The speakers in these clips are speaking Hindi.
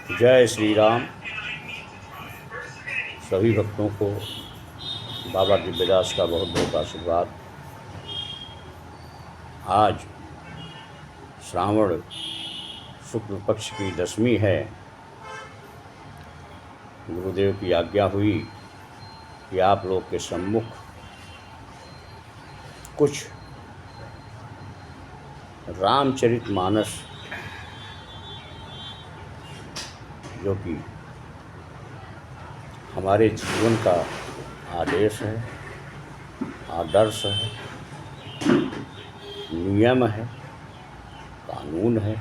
जय श्री राम। सभी भक्तों को बाबा दिव्यदास का बहुत बहुत आशीर्वाद। आज श्रावण शुक्ल पक्ष की 10वीं है। गुरुदेव की आज्ञा हुई कि आप लोग के सम्मुख कुछ रामचरितमानस, जो कि हमारे जीवन का आदेश है, आदर्श है, नियम है, कानून है,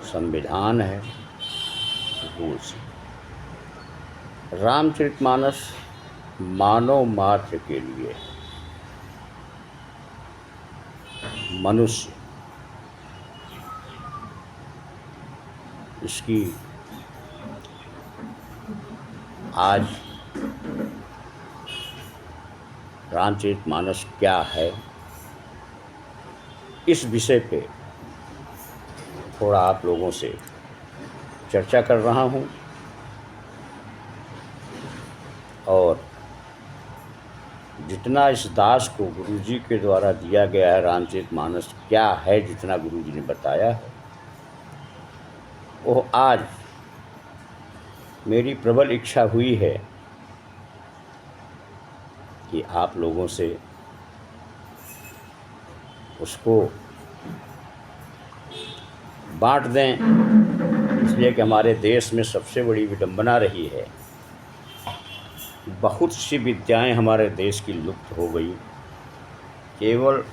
संविधान है, रूल्स है। रामचरितमानस मानव मात्र के लिए, मनुष्य इसकी आज रामचरितमानस क्या है, इस विषय पे थोड़ा आप लोगों से चर्चा कर रहा हूँ। और जितना इस दास को गुरुजी के द्वारा दिया गया है, रामचरितमानस क्या है, जितना गुरुजी ने बताया है, वो आज मेरी प्रबल इच्छा हुई है कि आप लोगों से उसको बांट दें, इसलिए कि हमारे देश में सबसे बड़ी विडंबना रही है। बहुत सी विद्याएं हमारे देश की लुप्त हो गई, केवल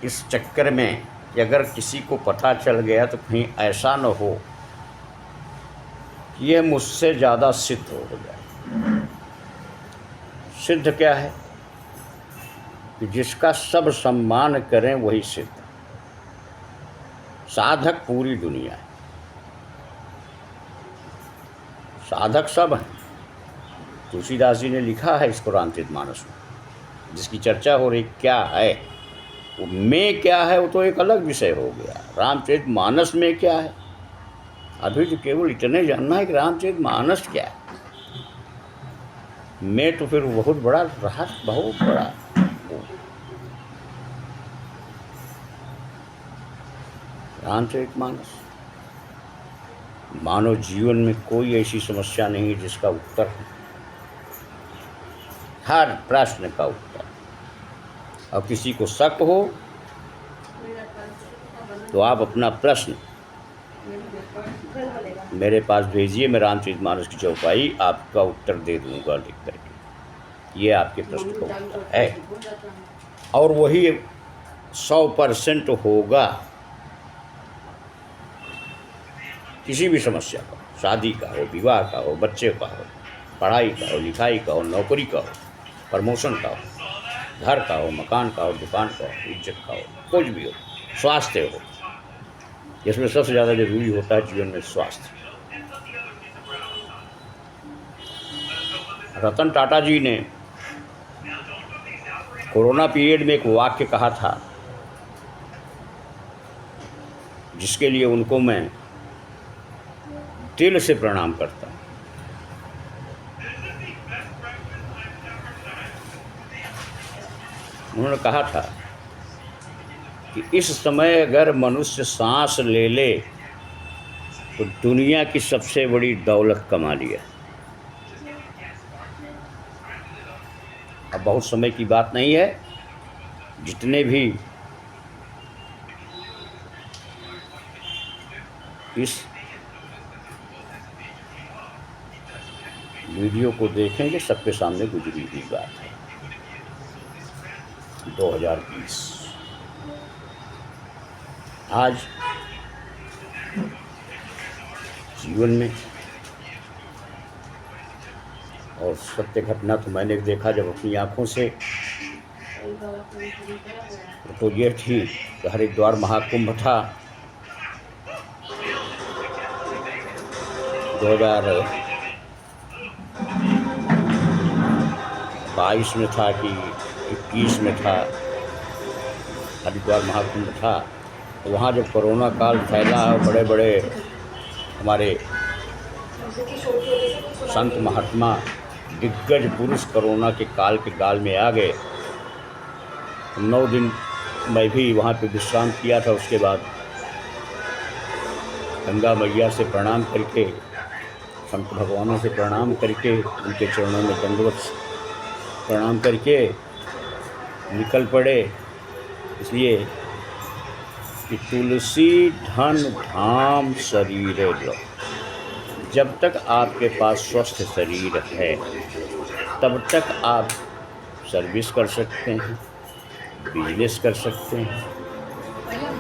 इस चक्कर में कि अगर किसी को पता चल गया तो कहीं ऐसा न हो कि यह मुझसे ज़्यादा सिद्ध हो जाए। सिद्ध क्या है कि जिसका सब सम्मान करें वही सिद्ध। साधक पूरी दुनिया है, साधक सब हैं। तुलसीदास जी ने लिखा है इसको रामचरितमानस में, जिसकी चर्चा हो रही क्या है, वो में क्या है, वो तो एक अलग विषय हो गया। रामचरितमानस में क्या है, अभी तो केवल इतने जानना है कि रामचरितमानस क्या है। में तो फिर बहुत बड़ा रहस्य, बहुत बड़ा। रामचरितमानस, मानव जीवन में कोई ऐसी समस्या नहीं जिसका उत्तर है, हर प्रश्न का उत्तर। और किसी को शक हो तो आप अपना प्रश्न मेरे पास भेजिए, मैं रामचरितमानस की चौपाई आपका उत्तर दे दूंगा लिख करके। ये आपके प्रश्न का उत्तर है, और वही 100% होगा। किसी भी समस्या का, शादी का हो, विवाह का हो, बच्चे का हो, पढ़ाई का हो, लिखाई का हो, नौकरी का हो, प्रमोशन का हो, घर का हो, मकान का हो, दुकान का हो, इज्जत का हो, कुछ भी हो, स्वास्थ्य हो, जिसमें सबसे ज़्यादा जरूरी होता है जीवन में स्वास्थ्य। रतन टाटा जी ने कोरोना पीरियड में एक वाक्य कहा था, जिसके लिए उनको मैं दिल से प्रणाम करता हूँ। उन्होंने कहा था कि इस समय अगर मनुष्य सांस ले ले तो दुनिया की सबसे बड़ी दौलत कमा लिया। अब बहुत समय की बात नहीं है, जितने भी इस वीडियो को देखेंगे सबके सामने गुजरी हुई बात है। 2020 आज जीवन में, और सत्य घटना तो मैंने देखा जब अपनी आँखों से, तो ये थी कि हरिद्वार महाकुंभ था 2022 में था कि 21 में था, हरिद्वार महाकुंभ था। तो वहाँ जब कोरोना काल फैला, बड़े बड़े हमारे संत महात्मा दिग्गज पुरुष कोरोना के काल के गाल में आ गए। 9 दिन मैं भी वहाँ पे विश्राम किया था। उसके बाद गंगा मैया से प्रणाम करके, संत भगवानों से प्रणाम करके, उनके चरणों में दंडवत प्रणाम करके निकल पड़े। इसलिए कि तुलसी धन धाम शरीर लो। जब तक आपके पास स्वस्थ शरीर है तब तक आप सर्विस कर सकते हैं, बिजनेस कर सकते हैं,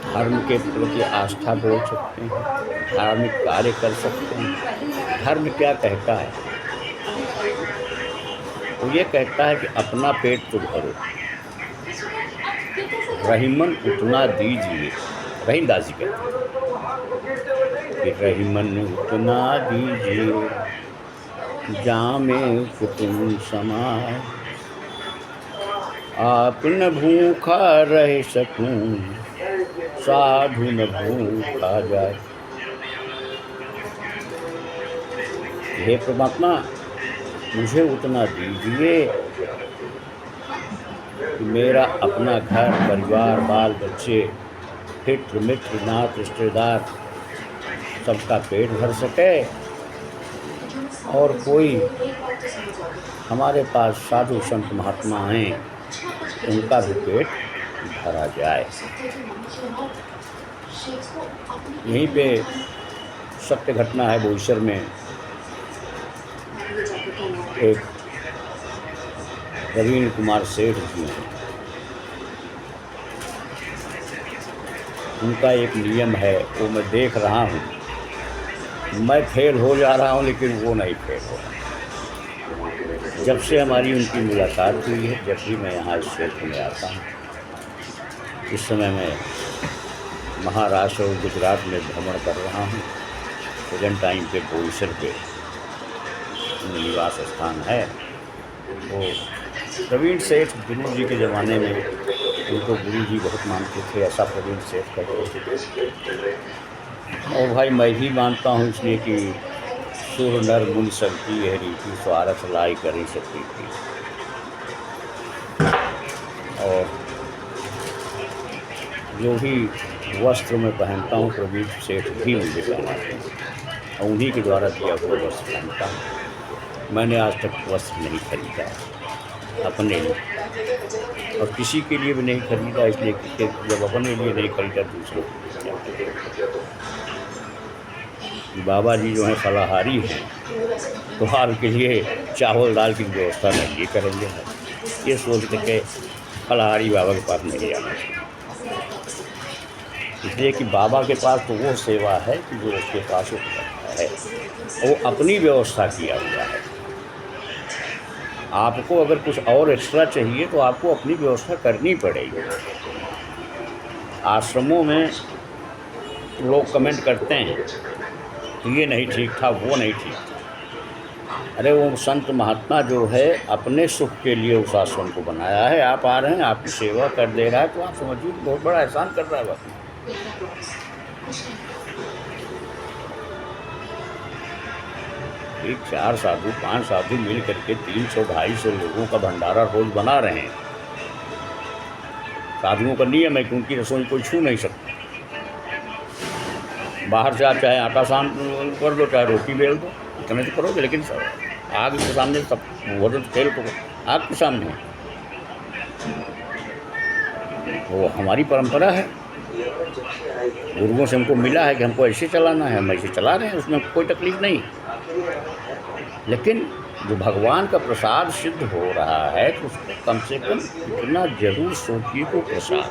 धर्म के प्रति आस्था बोल सकते हैं, धार्मिक कार्य कर सकते हैं। धर्म क्या कहता है? वो ये कहता है कि अपना पेट तो भरो, रहीमन उतना दीजिए। रहीमदास जी कहते हैं कि रहीमन उतना दीजिए जामे कुटुम समाए, आप न भूखा रह सकूं साधु न भूखा जाए। हे परमात्मा, मुझे उतना दीजिए कि मेरा अपना घर परिवार, बाल बच्चे, हित मित्र, नात रिश्तेदार सबका पेट भर सके, और कोई हमारे पास साधु संत महात्मा हैं उनका भी पेट भरा जाए। यहीं पे सत्य घटना है। बोईसर में एक प्रवीण कुमार सेठ जी हैं। उनका एक नियम है, वो मैं देख रहा हूँ। मैं फेल हो जा रहा हूँ लेकिन वो नहीं फेल हो रहा। जब से हमारी उनकी मुलाकात हुई है, जब भी मैं यहाँ इस क्षेत्र में आता हूँ, इस समय मैं महाराष्ट्र और गुजरात में भ्रमण कर रहा हूँ। प्रेजेंट टाइम पे बोईसर पे निवास स्थान है। वो प्रवीण सेठ गुरु जी के ज़माने में उनको गुरु जी बहुत मानते थे, ऐसा प्रवीण सेठ कहते थे। और भाई मैं भी मानता हूँ, इसलिए कि सुर नर मुनि सबकी यह रीति स्वार्थ लाई करी सकती थी। और जो भी वस्त्र मैं पहनता हूँ प्रवीण सेठ भी मुझे पहनाते हैं, और उन्हीं के द्वारा दिया हुआ वस्त्र पहनता हूँ। मैंने आज तक वस्त्र नहीं खरीदा अपने लिए, और किसी के लिए भी नहीं खरीदा, इसलिए कि जब अपने लिए नहीं खरीदा दूसरों के लिए। बाबा जी जो हैं फलाहारी हैं, तो हाल के लिए चावल दाल की व्यवस्था नहीं ये करेंगे। ये सोच के फलाहारी बाबा के पास नहीं जाना चाहिए, इसलिए कि बाबा के पास तो वो सेवा है कि जो उसके पास उपलब्ध है, वो अपनी व्यवस्था किया हुआ है। आपको अगर कुछ और एक्स्ट्रा चाहिए तो आपको अपनी व्यवस्था करनी पड़ेगी। आश्रमों में लोग कमेंट करते हैं कि ये नहीं ठीक था, वो नहीं ठीक था। अरे वो संत महात्मा जो है अपने सुख के लिए उस आश्रम को बनाया है। आप आ रहे हैं, आपकी सेवा कर दे रहा है, तो आप समझिए कि बहुत बड़ा एहसान कर रहा है वह। एक 4 साधु 5 साधु मिल करके 300-250 लोगों का भंडारा रोज बना रहे हैं। साधुओं का नियम है कि उनकी रसोई कोई छू नहीं सकता। बाहर से आप चाहे आटा सान कर दो, चाहे रोटी बेल दो, इतने तो करोगे, लेकिन आग के सामने सब भोजन खेल को आग के सामने। वो हमारी परंपरा है, गुरुओं से हमको मिला है कि हमको ऐसे चलाना है, हम ऐसे चला रहे हैं, उसमें कोई तकलीफ नहीं। लेकिन जो भगवान का प्रसाद सिद्ध हो रहा है तो उसको कम से कम इतना जरूर सोचिए को प्रसाद,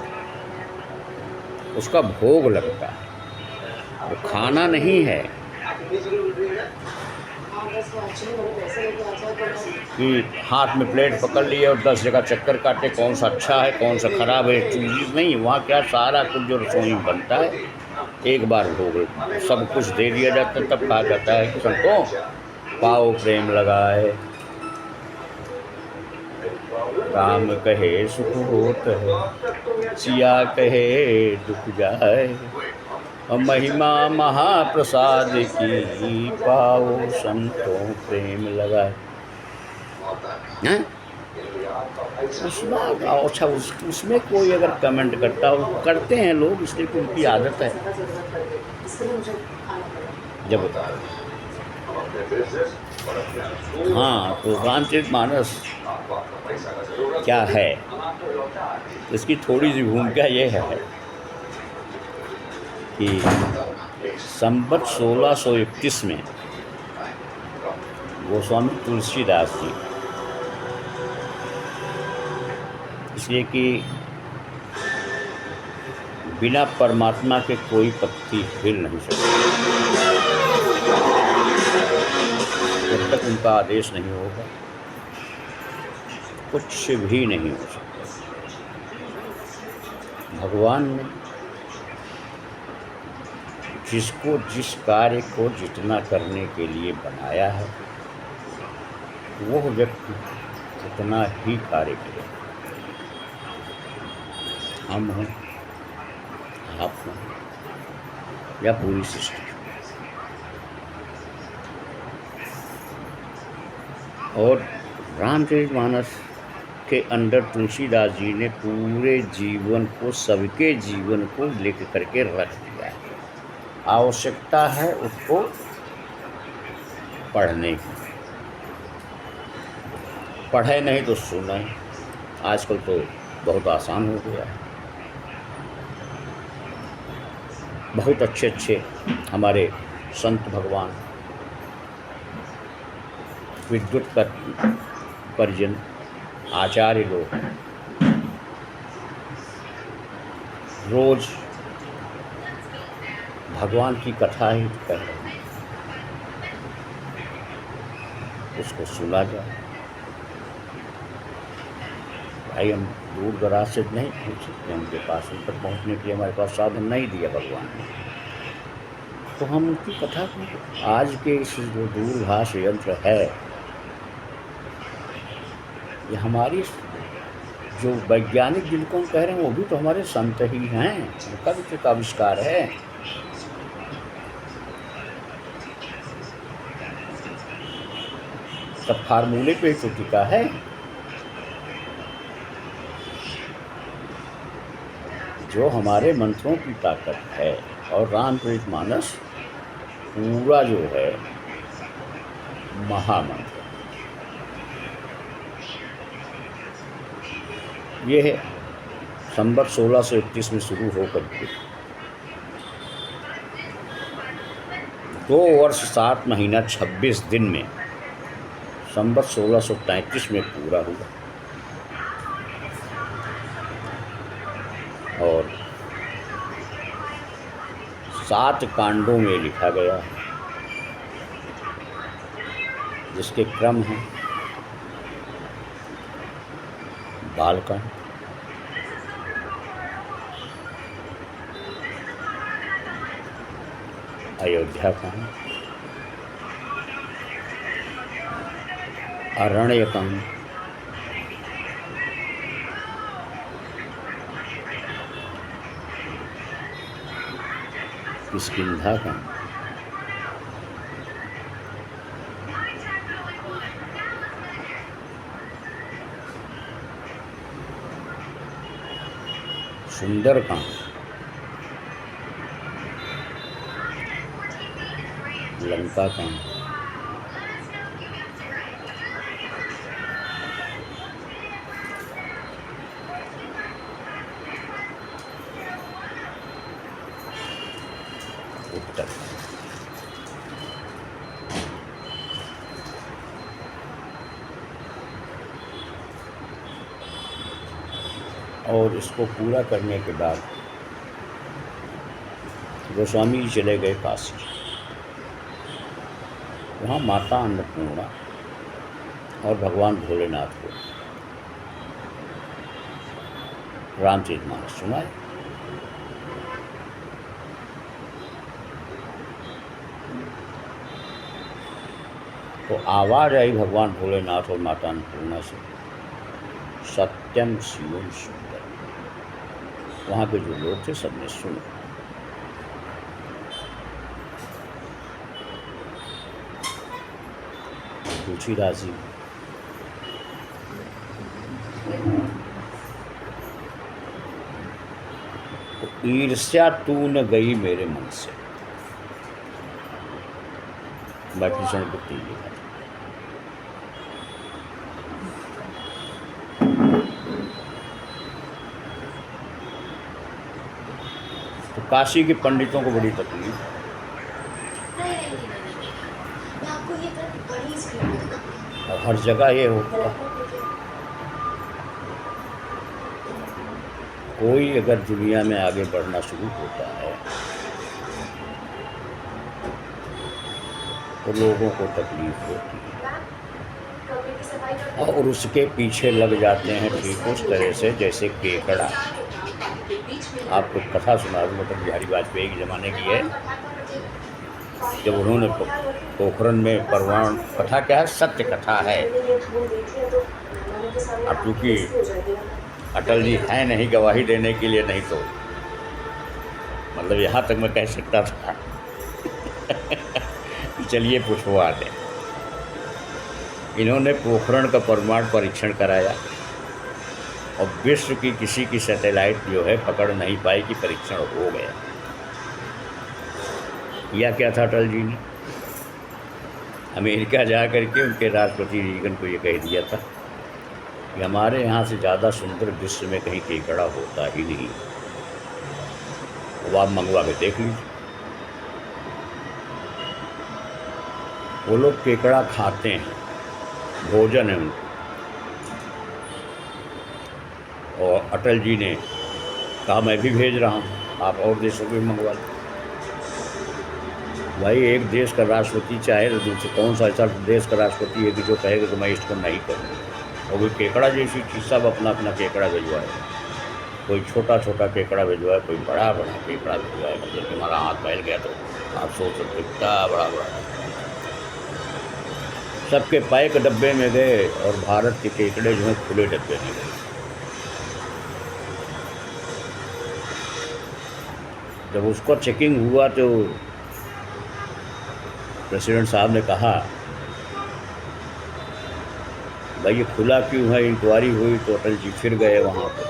उसका भोग लगता है, वो खाना नहीं है कि हाथ में प्लेट पकड़ लिए और 10 जगह चक्कर काटे, कौन सा अच्छा है कौन सा खराब है, चीज़ नहीं। वहाँ क्या सारा कुछ जो रसोई में बनता है एक बार भोग सब कुछ दे दिया जाता है, तब कहा जाता है कि सबको पाओ प्रेम लगाए। राम कहे सुख होत है, सिया कहे दुख जाए। और महिमा महाप्रसाद की पाओ संतों प्रेम लगाए हैं। उसमें अच्छा उसमें कोई अगर कमेंट करता हो, करते हैं लोग, इसलिए कि उनकी आदत है। जब हाँ, तो रामचरितमानस क्या है, इसकी थोड़ी सी भूमिका ये है कि संवत 1631 में गोस्वामी तुलसीदास जी, इसलिए कि बिना परमात्मा के कोई पत्ती हिल नहीं सकती जब तक उनका आदेश नहीं होगा, कुछ भी नहीं हो सकता। भगवान ने जिसको जिस कार्य को जितना करने के लिए बनाया है, वो व्यक्ति उतना ही कार्य करे। हम हों, आप हों, या पूरी सृष्टि। और रामचरितमानस के अंदर तुलसीदास जी ने पूरे जीवन को, सबके जीवन को लेकर करके रख दिया है। आवश्यकता है उसको पढ़ने की, पढ़े नहीं तो सुने। आजकल तो बहुत आसान हो गया है। बहुत अच्छे अच्छे हमारे संत भगवान, विद्युत परिजन, आचार्य लोग रोज भगवान की कथा ही कर रहे हैं, उसको सुना जाए। भाई हम दूर दराज से नहीं पहुँच सकते, उनके पास, उन तक पहुँचने के लिए हमारे पास साधन नहीं दिया भगवान ने, तो हम उनकी कथा को, आज के इस जो दूरभाष यंत्र है, ये हमारी जो वैज्ञानिक जिनको हम कह रहे हैं वो भी तो हमारे संत ही हैं, उनका भी तो आविष्कार है। सब फार्मूले पे तो टिका है। जो हमारे मंत्रों की ताकत है, और रामचरितमानस पूरा जो है महामंत्र, ये है संवत 1631 में शुरू होकर के 2 वर्ष 7 महीना 26 दिन में संवत 1633 में पूरा हुआ। और 7 कांडों में लिखा गया है, जिसके क्रम हैं बालकांड, अयोध्या कांड, अरण्य कांड, किष्किंधा कांड, सुंदरकांड, लंका कांड, उत्तर। और इसको पूरा करने के बाद गोस्वामी जी चले गए काशी। वहाँ माता अन्नपूर्णा और भगवान भोलेनाथ को रामचरितमानस सुनाए। तो आवाज़ आई भगवान भोलेनाथ और माता अन्नपूर्णा से, सत्यम शिवम सुंदर। वहाँ के जो लोग थे सबने सुना। पूछी राजी, तो ईर्ष्या तू न गई मेरे मन से। भीषण बुद्धि लिखा। तो काशी के पंडितों को बड़ी तकलीफ, और हर जगह ये होता है। कोई अगर दुनिया में आगे बढ़ना शुरू होता है तो लोगों को तकलीफ होती है और उसके पीछे लग जाते हैं ठीक उस तरह से जैसे केकड़ा। आपको कथा सुना दूँ, अटल बिहारी वाजपेयी के ज़माने की है, जब उन्होंने पोखरण में परमाणु कथा, क्या है, सत्य कथा है। अब चूँकि अटल जी हैं नहीं गवाही देने के लिए, नहीं तो मतलब यहाँ तक मैं कह सकता था चलिए पुछवा दें। इन्होंने पोखरण का परमाणु परीक्षण कराया और विश्व की किसी की सैटेलाइट जो है पकड़ नहीं पाई कि परीक्षण हो गया। या क्या था, अटल जी ने अमेरिका जा करके उनके राष्ट्रपति रीगन को ये कह दिया था कि हमारे यहाँ से ज़्यादा सुंदर विश्व में कहीं केकड़ा होता ही नहीं, वो आप मंगवा के देख लीजिए। वो लोग केकड़ा खाते हैं, भोजन है उनको। और अटल जी ने कहा मैं भी भेज रहा हूँ, आप और देशों को भी मंगवा लें। भाई एक देश का राष्ट्रपति चाहे तो दूसरे कौन सा ऐसा देश का राष्ट्रपति है कि जो कहेगा कि मैं इसको नहीं करूँगा। और वो केकड़ा जैसी चीज़, सब अपना अपना केकड़ा भिजवाए, कोई छोटा छोटा केकड़ा भिजवाए, कोई बड़ा बड़ा केकड़ा भिजवाए। मतलब हमारा हाथ फैल गया तो आप सोच सकते कितना बड़ा बड़ा। सबके पैक डब्बे में गए और भारत के केकड़े जो हैं खुले डब्बे में गए। जब उसको चेकिंग हुआ तो प्रेसिडेंट साहब ने कहा भाई ये खुला क्यों है, इंक्वायरी हुई। तो अटल जी फिर गए वहाँ पर,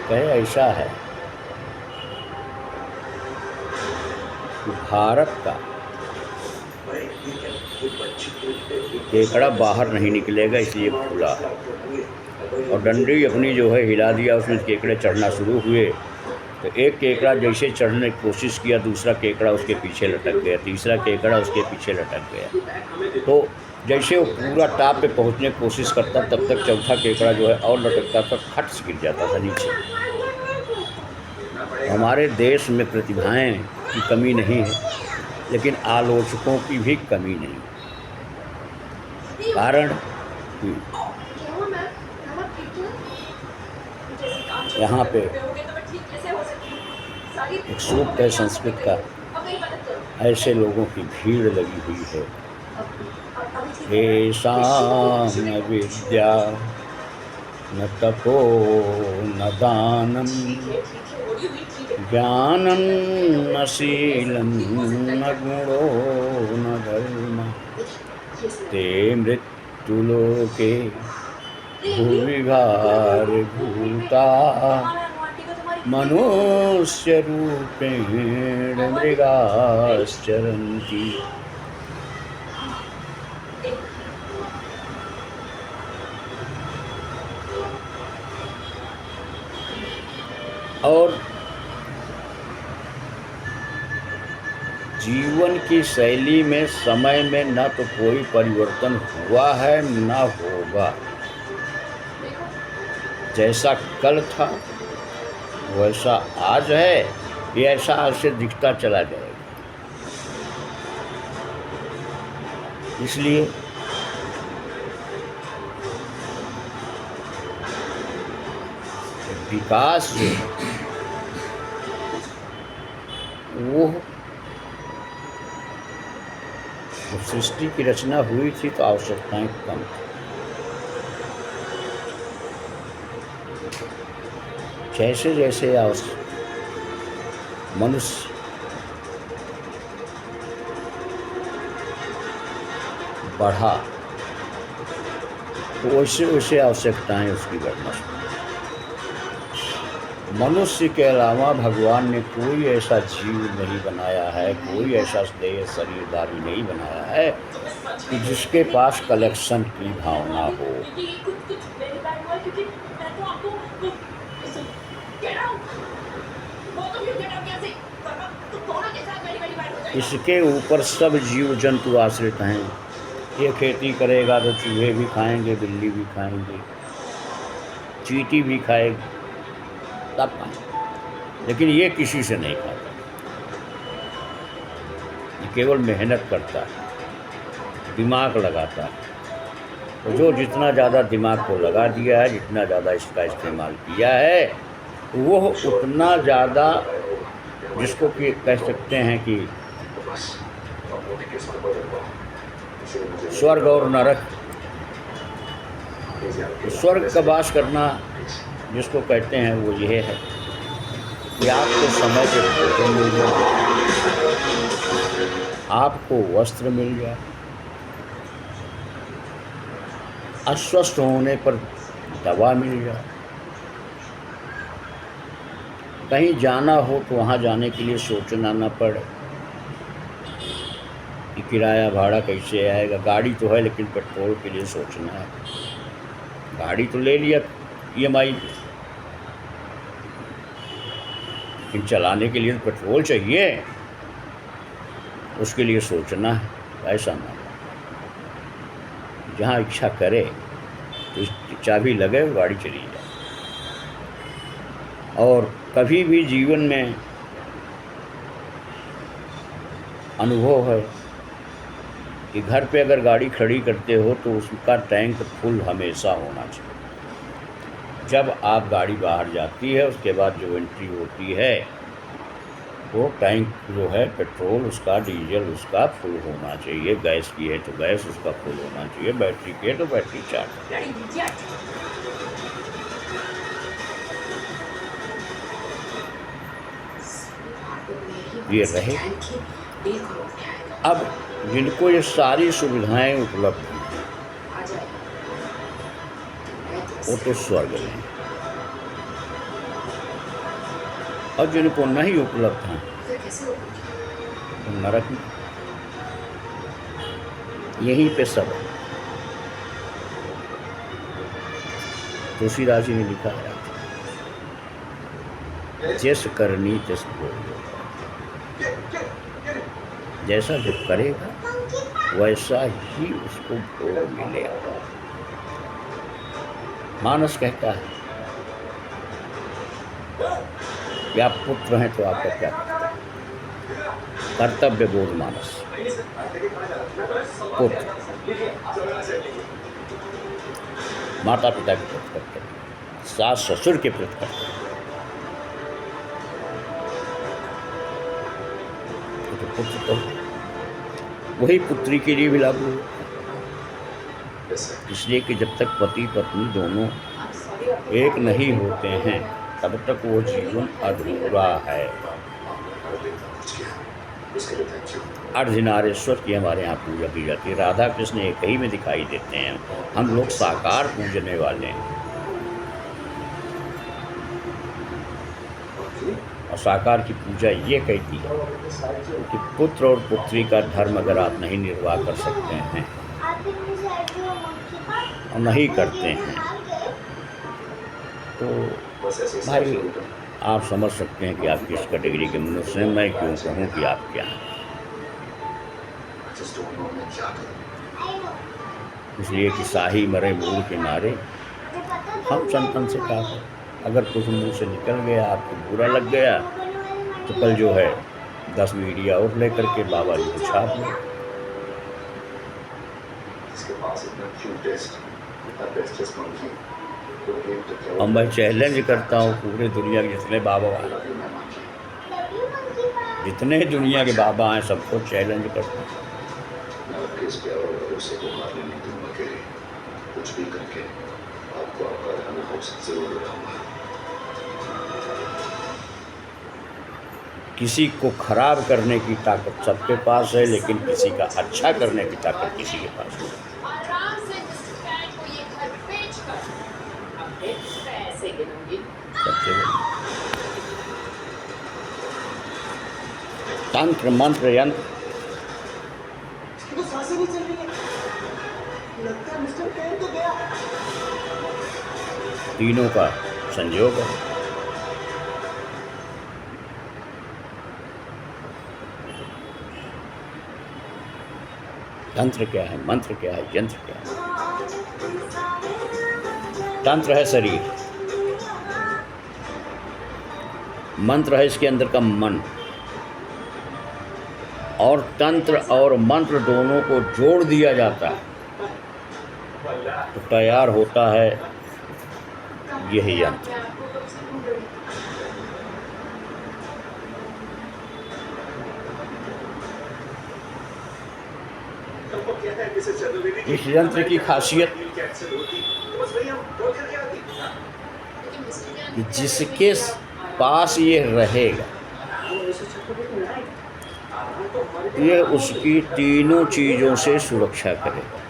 कहे ऐसा है कि भारत का केकड़ा बाहर नहीं निकलेगा इसलिए खुला है। और डंडी अपनी जो है हिला दिया, उसमें केकड़े चढ़ना शुरू हुए। तो एक केकड़ा जैसे चढ़ने की कोशिश किया, दूसरा केकड़ा उसके पीछे लटक गया, तीसरा केकड़ा उसके पीछे लटक गया। तो जैसे वो पूरा टॉप पे पहुंचने की कोशिश करता, तब तक चौथा केकड़ा जो है और लटकता था, खट से गिर जाता था नीचे। हमारे देश में प्रतिभाएं की कमी नहीं है, लेकिन आलोचकों की भी कमी नहीं। कारण यहाँ पे एक सूक्त है संस्कृत का, ऐसे लोगों की भीड़ लगी हुई है। येषां न विद्या न तपो न दानम ज्ञानम न शीलम न गुणो न धर्म ते मृत्युलोके भूविभार भूता मनुष्य रूपेण मृगाश्चरन्ति। और जीवन की शैली में समय में न तो कोई परिवर्तन हुआ है न होगा। जैसा कल था वैसा आज है, ये ऐसा आज से दिखता चला जाएगा। इसलिए विकास जो वो सृष्टि की रचना हुई थी तो आवश्यकताएं कम थी। जैसे जैसे मनुष्य बढ़ा तो वैसे वैसे आवश्यकताएं उसकी बढ़ना शुरू। मनुष्य के अलावा भगवान ने कोई ऐसा जीव नहीं बनाया है, कोई ऐसा देह शरीरधारी नहीं बनाया है कि जिसके पास कलेक्शन की भावना हो। इसके ऊपर सब जीव जंतु आश्रित हैं। ये खेती करेगा तो चूहे भी खाएंगे, बिल्ली भी खाएंगे, चींटी भी खाएगी, सब खाएंगे, लेकिन ये किसी से नहीं खाता। ये केवल मेहनत करता है, दिमाग लगाता है। तो जो जितना ज़्यादा दिमाग को लगा दिया है, जितना ज़्यादा इसका इस्तेमाल किया है, वो उतना ज़्यादा, जिसको कि कह सकते हैं कि स्वर्ग और नरक, स्वर्ग का वास करना जिसको कहते हैं वो यह है कि आपको समय से भोजन मिल जाए, आपको वस्त्र मिल जाए, अस्वस्थ होने पर दवा मिल जाए, कहीं जाना हो तो वहाँ जाने के लिए सोचना ना पड़े कि किराया भाड़ा कैसे आएगा। गाड़ी तो है लेकिन पेट्रोल के लिए सोचना है। गाड़ी तो ले लिया EMI पे, लेकिन चलाने के लिए पेट्रोल चाहिए, उसके लिए सोचना है। ऐसा ना, जहाँ इच्छा करे तो चाबी लगे गाड़ी चली जाए। और कभी भी जीवन में अनुभव है कि घर पे अगर गाड़ी खड़ी करते हो तो उसका टैंक फुल हमेशा होना चाहिए। जब आप गाड़ी बाहर जाती है उसके बाद जो एंट्री होती है वो टैंक जो है पेट्रोल उसका, डीजल उसका फुल होना चाहिए। गैस की है तो गैस उसका फुल होना चाहिए, बैटरी की है तो बैटरी चार्ज। ये रहे। अब जिनको ये सारी सुविधाएं उपलब्ध हैं वो तो स्वर्ग में, और जिनको नहीं उपलब्ध हैं तो नरक में। यहीं पे सब तुलसीदास जी ने लिखा है, जैस करनी तैस भोग। जैसा जो करेगा वैसा ही उसको भोग मिलेगा। मानस कहता है कि आप पुत्र हैं तो आपका क्या कर्तव्य बोध। मानस पुत्र माता पिता के प्रति कर्तव्य, सास ससुर के प्रति कर्तव्य, तो पुत्र तो वही पुत्री के लिए भी लागू है। इसलिए कि जब तक पति पत्नी दोनों एक नहीं होते हैं तब तक वो जीवन अधूरा है। अर्धनारेश्वर की हमारे यहाँ पूजा की जाती है। राधा कृष्ण एक ही में दिखाई देते हैं, हम लोग साकार पूजने वाले हैं। और साकार की पूजा ये कहती है कि पुत्र और पुत्री का धर्म अगर आप नहीं निर्वाह कर सकते हैं और नहीं करते हैं तो भाई आप समझ सकते हैं कि आप किस कैटेगरी के मनुष्य हैं। मैं क्यों कहूँ कि आप क्या हैं। इसलिए कि साही मरे मूल के मारे, हम संतन से कहा है अगर कुछ मुँह से निकल गया, आपको बुरा लग गया तो कल जो है 10 मीडिया और लेकर के बाबा जी को छाप लो। और मैं चैलेंज करता हूँ पूरे दुनिया के जितने बाबा हैं, जितने दुनिया के बाबा हैं, सबको चैलेंज करता हूँ कुछ भी करके आपको आपका रहना जरूर किसी को खराब करने की ताकत सबके पास है, लेकिन किसी का अच्छा करने की ताकत किसी के पास नहीं। सबसे बड़ी तंत्र मंत्र यंत्र तीनों का संयोग है। तंत्र क्या है, मंत्र क्या है, यंत्र क्या है? तंत्र है शरीर, मंत्र है इसके अंदर का मन, और तंत्र और मंत्र दोनों को जोड़ दिया जाता है तो तैयार होता है यह यंत्र। इस यंत्र की खासियत कि जिसके पास ये रहेगा ये उसकी तीनों चीज़ों से सुरक्षा करेगा।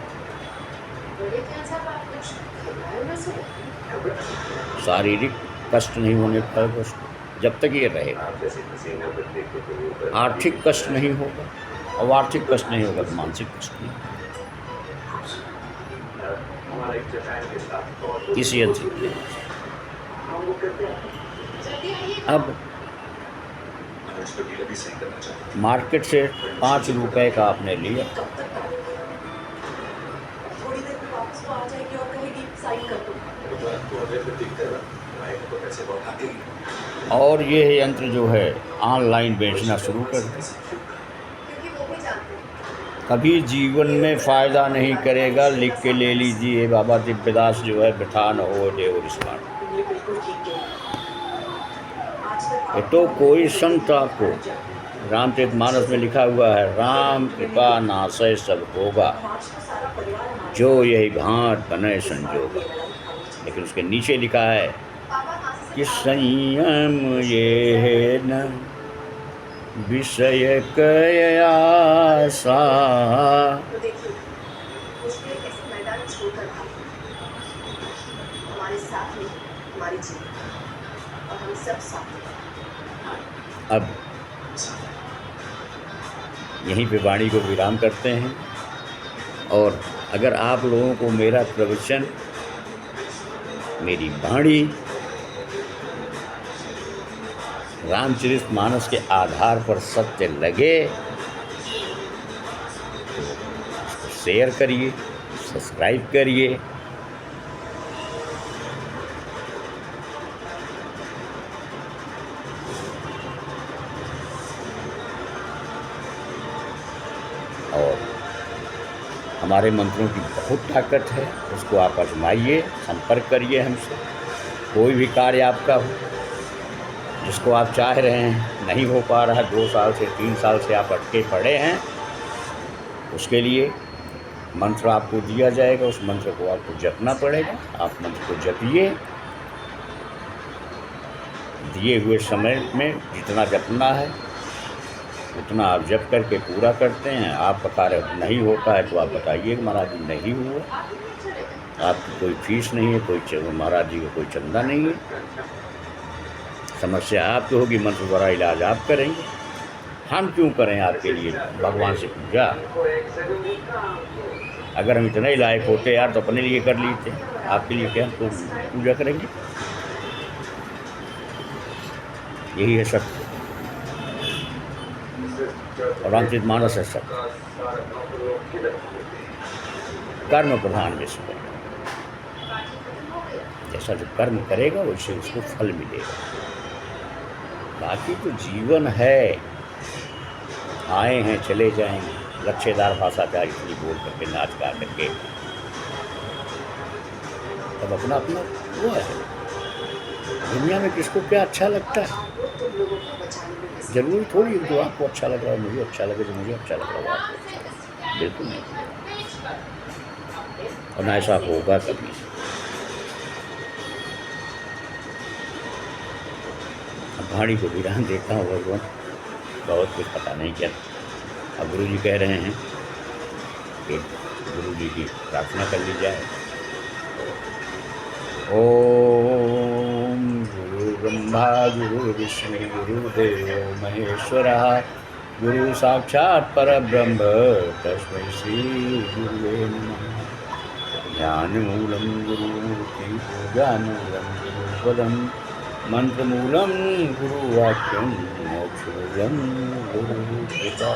शारीरिक कष्ट नहीं होने पाएगा उसको जब तक ये रहेगा, आर्थिक कष्ट नहीं होगा, और आर्थिक कष्ट नहीं होगा तो मानसिक कष्ट नहीं होगा। इस यंत्र के अब मार्केट से 5 रुपए का आपने लिया, और ये यंत्र जो है ऑनलाइन बेचना शुरू कर दिया। कभी जीवन में फ़ायदा नहीं करेगा, लिख के ले लीजिए। बाबा दिव्यदास जो है बिठान हो देव स्मार्ट, ये तो कोई संत आपको रामचरितमानस में लिखा हुआ है, राम कृपा नासय सब होगा, जो यही भांत बने संजोगा। लेकिन उसके नीचे लिखा है कि संयम ये है न विषय कयासा। अब यहीं पे वाणी को विराम करते हैं, और अगर आप लोगों को मेरा प्रवचन, मेरी वाणी रामचरितमानस के आधार पर सत्य लगे तो उसको शेयर करिए, सब्सक्राइब करिए, और हमारे मंत्रों की बहुत ताकत है, उसको आप आजमाइए, संपर्क करिए हमसे। कोई भी कार्य आपका हो जिसको आप चाह रहे हैं, नहीं हो पा रहा, 2 साल से 3 साल से आप अटके पड़े हैं, उसके लिए मंत्र आपको दिया जाएगा। उस मंत्र को आपको जपना पड़ेगा। आप मंत्र को जपिए, दिए हुए समय में जितना जपना है उतना आप जप करके पूरा करते हैं। आपका कार्य नहीं होता है तो आप बताइए महाराज जी नहीं हुआ, आपकी कोई फीस नहीं है, कोई महाराज जी का कोई चंदा नहीं है, समस्या आपकी होगी, मंत्र द्वारा इलाज आप करेंगे। हम क्यों करें आपके लिए भगवान से पूजा? अगर हम इतने ही लायक होते यार तो अपने लिए कर लेते, आपके लिए क्या तो पूजा करेंगे? यही है सत्य, और रामचरितमानस है सत्य। कर्म प्रधान विश्व है, जैसा जो कर्म करेगा वैसे उसको फल मिलेगा। बाकी तो जीवन है, आए हैं चले जाएंगे, लच्छेदार भाषा का इतनी बोल करके नाच गा करके तब अपना अपना वो है। दुनिया में किसको क्या अच्छा लगता है? जरूरी थोड़ी जो आपको अच्छा लग रहा है मुझे अच्छा लगे, जो मुझे अच्छा लग रहा है आपको अच्छा लगे, बिल्कुल नहीं। और ना ऐसा होगा कभी। वाणी को विराम देता हूँ भगवान। बहुत कुछ पता नहीं क्या। अब गुरु जी कह रहे हैं कि गुरु जी की प्रार्थना कर ली जाए। ओम गुरु ब्रह्मा गुरु विष्णु गुरुदेव महेश्वरा गुरु साक्षात् परब्रह्म तस्मै श्री गुरुवे नमः। ध्यानमूलं गुरुमूर्ति पूजामूलं गुरुपदं मंत्रमूलं गुरुवाक्यं मोक्षमूलं गुरुकृपा।